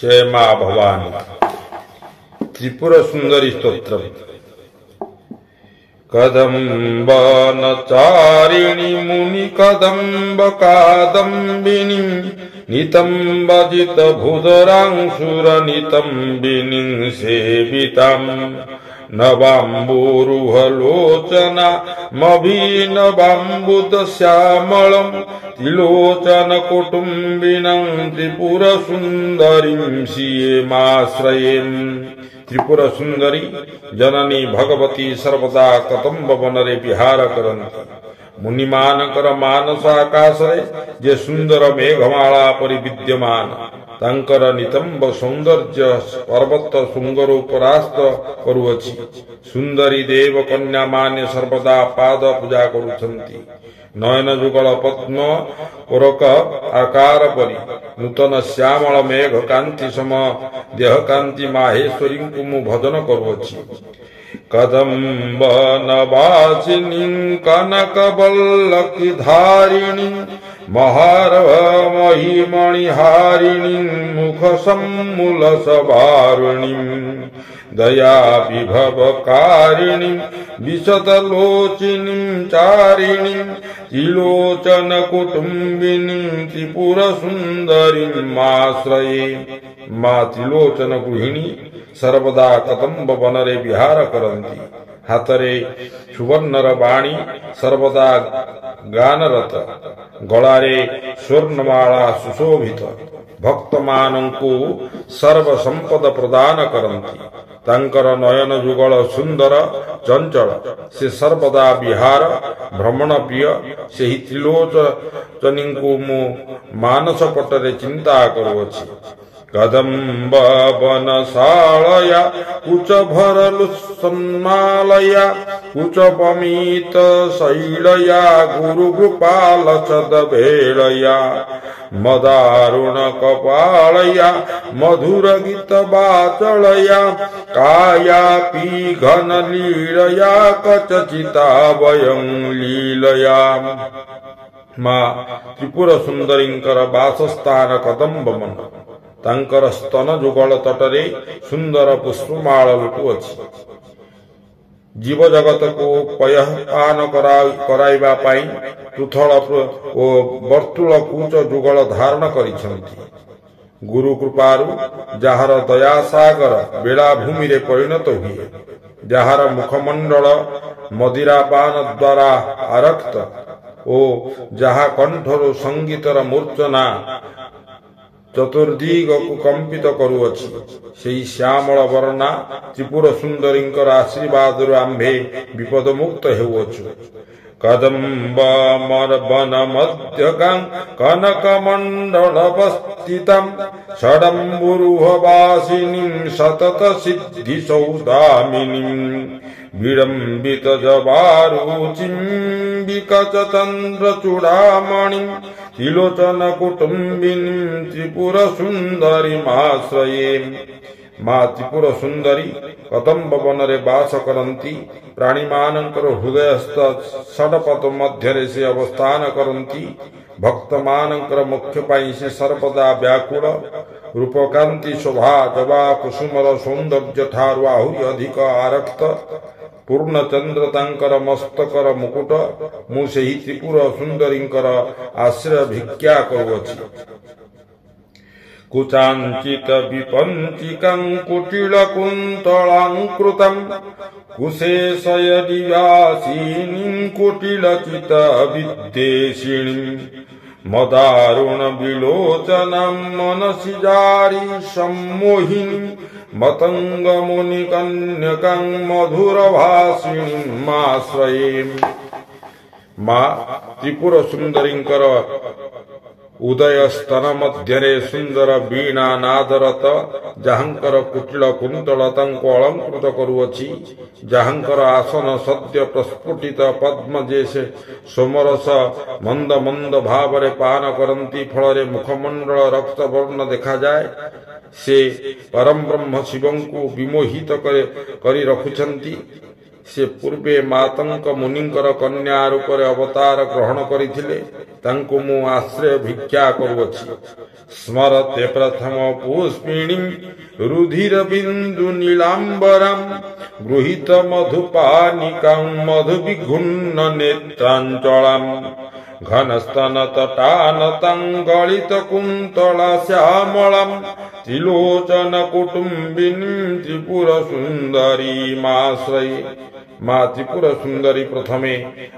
जय मां भवानी। त्रिपुर सुंदरी स्तोत्र। कदम्बनचारिणी मुनि कदम्ब कादम्बिनी नितम्बजित भुजरांशुर नितम्बिनी सेविताम् नवाम्बुरुहलोचना मभीनवाम्बुद श्यामलम् त्रिलोचन कुटुम्बिनं त्रिपुर सुंदरीं श्रियेमाश्रयेम्। त्रिपुर सुंदरी जननी भगवती सर्वदा कदम्ब वनरे विहार करन्ति। मुनिमानकर मानस आकाशरे जे सुंदर मेघमाला परि विद्यमान तांकर नितंब सौंदर्य पर्वत शुंगर परास्त करुअछि। सुंदरी देव कन्या माने सर्वदा पाद पूजा करुछन्ति। नयन जुगल पद्म कोरक आकार परि नूतन श्यामल मेघ कांति सम देह कांति माहेश्वरी को मु भजन करुअछि। कदम्ब नवासिनी कनक बल्लकी धारिणी महारव महिमणिहारिणी मुख सम्मूल सवारुणी दया विभवकारिणी विशतलोचिनी चारिणी त्रिलोचन कुटुम्बिनी त्रिपुर सुंदरी माश्रये। मां त्रिलोचन गृहिणी सर्वदा कदम्ब वनरे विहार करन्ति। हातरे सुवर्णर बाणी सर्वदा गानरत गलारे स्वर्णमाला सुशोभित भक्त मानंकु सर्व संपद प्रदान करन्ति। तांकर नयन जुगल सुंदर चंचल से सर्वदा विहार भ्रमण प्रिय सेहि त्रिलोचनींकु मु मानस पटरे चिंता करुअछि। कदम्ब वनशालया कुच भरलुसन्मालया कुच पमीत शैलया गुरुकृपाल चदभेलया मदारुण कपालया मधुर गीत बाचलया काया पी घन लीलया कचचिता वयं लीलया। मां त्रिपुर सुंदरींकर वासस्थान कदम्ब वन। तांकर स्तन जुगल तटरे सुंदर पुष्पमाल लुटुअछि। जीव जगत को पयपान कराइबा पाई पृथल ओ वर्तुल कूच जुगल धारण करिछन्ति। गुरु कृपारु जहार दया सागर बेलाभूमि रे परिणत हुए, जहार मुखमंडल मदिरापान द्वारा आरक्त ओ जहा कंठरु संगीतर मूर्छना चतुर्दिग को कंपित करुअछि। सेही श्यामल वर्णा त्रिपुर सुंदरींकर आशीर्वाद आंभे विपद मुक्त हेउअछु। कदम्ब वन मध्यकां कनक मंडलवस्थितं षडम्बुरुहवासिनीं सतत सिद्धि सौदामिनीं विडम्बित जवारुचिम्बिकच चंद्र चूड़ामणि त्रिलोचन कुटुम्बिनी त्रिपुर सुंदरी माश्रये। मां त्रिपुर सुंदरी कदम्ब वनरे वास करन्ति। प्राणी मानकर हृदयस्थ षडपथ मध्यरे से अवस्थान करन्ति। भक्त मानकर मोक्ष पाई से सर्वदा व्याकुल। रूपकांति शोभा जवा कुसुमर सौंदर्य ठारु आहुरि अधिक आरक्त। पूर्ण चंद्र तांकर मस्तकर मुकुट मु सेहि त्रिपुर सुंदरींकर आश्रय भिक्षा करुअछि। कुचांचित विपंचिकां कुटिल कुंतलांकृतं कुशेशयदिवासिनीं कुटिलचित विद्वेषिणीं मदारुण विलोचनां मनसि जारी सम्मोहिनीं मतंग मुनि कन्यकां मधुर भाषिणीं माश्रये। मां त्रिपुर सुंदरींकर उदय स्तन मध्यरे सुंदर वीणा नादरत जहांकर कुटिल कुंतल तांको अलंकृत करुअछि। जहांकर आसन सद्य प्रस्फुटित पद्म जेसे सोमरस मंद मंद भावरे पान करन्ति फलरे मुखमंडल रक्त वर्ण देखा जाए। से परम ब्रह्म शिवंकु विमोहित करी रखुछन्ति। से पूर्वे मातंक मुनिंकर कन्या रूपरे अवतार ग्रहण करिथिले तांको मु आश्रय भिक्षा करूअछि। स्मरते प्रथम पुष्पिणी रुधिर बिंदु नीलांबरम गृहीत मधुपानिकां मधुविघुन्न नेत्रांचलम घनस्तन तटानतं गलित कुंतला श्यामलम त्रिलोचन कुटुंबिनी त्रिपुर सुंदरी माश्रये। माँ त्रिपुर सुंदरी प्रथमे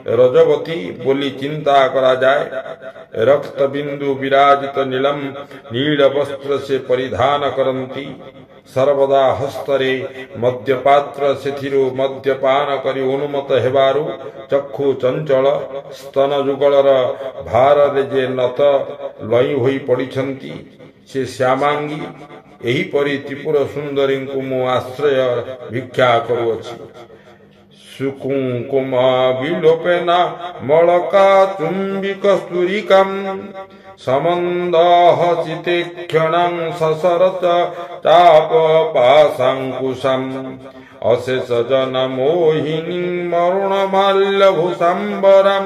रजवती बोली चिंता करा जाए। रक्त बिंदु विराजित नीलम नील वस्त्र से परिधान करंती सर्वदा हस्तरे मद्यपात्र सेथिरु मद्यपान करी उन्मत हेबारु चक्षु चंचल स्तन जुगलर भार रे जे नत लई होई पड़िछंती से श्यामांगी एही परी त्रिपुर सुंदरी को मु आश्रय भिक्षा करूअछि। सुकुंकुम विलोपेना मलका चुंबी कस्तूरिकम समन्दः चिते क्षणं ससरत चाप पाशांकुशम अशेष जन मोहिनी मरुणमाल्यभूषाम्बरम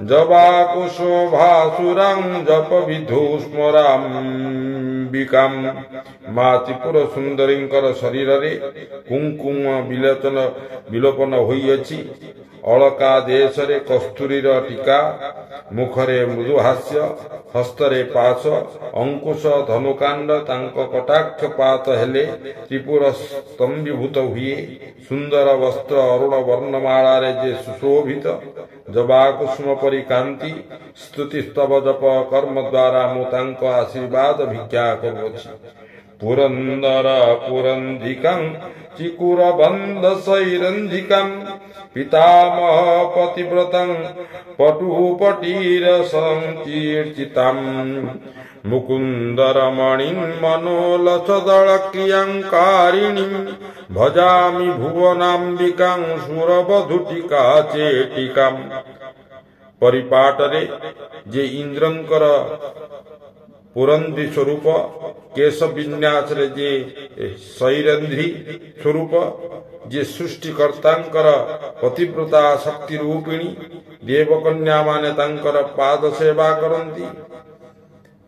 जबाकुशोभासुरं जप विधुस्मराम्बिकाम। माँ त्रिपुर सुंदरींकर शरीर रे कुंकुम विलोपन होइअछि। अलका देश रे कस्तूरीर टीका मुखरे मृदुहास्य हस्तरे पाश अंकुश धनुकांड तांक कटाक्ष पात हेले त्रिपुर स्तंभीभूत हुए। सुंदर वस्त्र अरुण वर्णमाला रे जे सुशोभित जबाकुसुम परि कांति स्तुति स्तव जप कर्म द्वारा मु तांक आशीर्वाद भिक्षा करूअछि। पुरंदर पुरंधिकं चिकुर बंध सैरंधिकं पितामह पतिव्रतं पटुपटीर संकीर्तितं मुकुंदरमणिं मनोलसदल क्रियंकारिणीं भजामि भुवनाम्बिकां सुरवधुटिका चेटिकां। परिपाटरे जे इंद्रंकर पुरंदी स्वरूप केश विन्यास रे जे सैरंध्री स्वरूप जे सृष्टिकर्तांकर पतिव्रता शक्ति रूपिणी देवकन्या माने तांकर पाद सेवा करंती।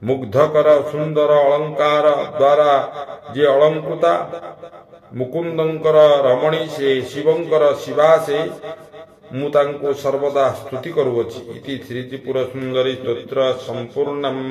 मुग्धकर सुंदर अलंकार द्वारा जे अलंकृता मुकुंदंकर रमणी से शिवंकर शिवा से मु तांको सर्वदा स्तुति करूअछि। इति श्री त्रिपुर सुंदरी स्तोत्र संपूर्णम्।